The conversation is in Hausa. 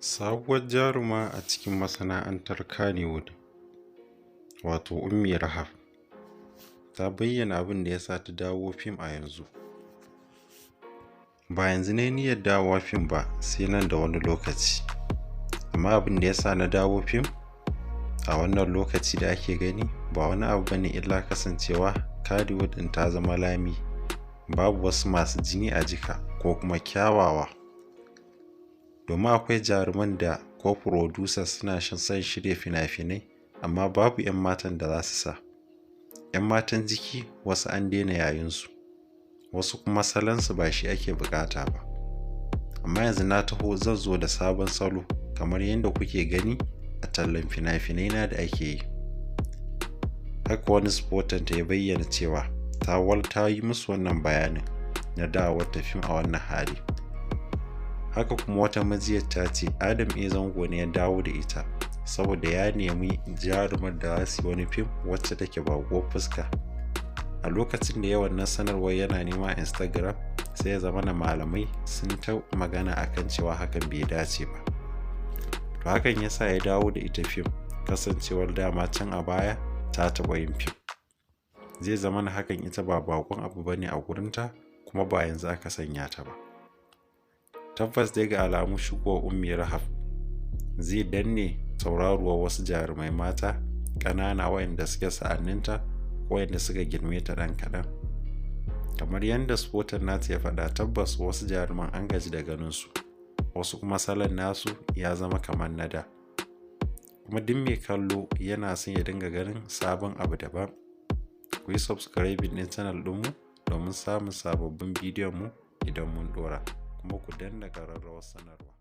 Sabuwar jaruma a cikin masana'antar Kannywood, wato Ummi Rahab, ta bayyana abin da ya sa ta dawo fim a yanzu. Ba yanzu na yi niyyar dawowa fim ba, sai nan da wani lokaci. Amma abin da ya sa na dawo fim a wannan lokaci da ake gani ba wani abu bane illa kasancewa Kannywood ɗin ta zama lami, babu wasu masu jini a jika ko kuma kyawawa. Domin akwai jaruman da ko producers suna son shirya fina-finai amma babu 'yan matan da za su sa. 'Yan matan jiki wasu an daina yayinsu, wasu kuma salonsu ba shi ake bukata ba. Amma yanzu na taho zan zo da sabon salo kamar yadda kuke gani a tallan fina-finai na da ake yi. Haka wani spotan ta ya bayyana cewa ta yi musu wannan bayanin na dawowar ta fim a wannan hali. Haka kuma wata majiyar ta ce Adam A. Zango ne ya dawo da ita saboda ya nemi jarumar da za su yi wani fim wacce take baƙuwar fuska. A lokacin da ya wannan sanarwar yana nema a Instagram, sai ya zama na malamai sun ta magana akan cewa hakan bai dace ba. To hakan ya sa ya dawo da ita fim, kasancewar dama can a baya ta taɓa yin fim. Zai zama na hakan ita ba baƙon abu bane a gurinta, kuma ba yanzu aka sanya ta ba. Tabbas dai ga alamu shigowar Ummi Rahab zai danne tauraruwar wasu jarumai mata ƙanana wayanda suke sa'anninta ko wayanda suka girme ta ɗan kaɗan. Kamar yadda spotan nata ya faɗa, tabbas wasu jaruman an gaji da ganinsu, wasu kuma salon nasu ya zama kamar na da. Kuma duk mai kallo yana son ya dinga ganin sabon abu daban. Ku yi subscribing ɗin channel ɗinmu domin samun sababbin bidiyon mu idan mun ɗora, kuma ku danna ƙararrawar sanarwa.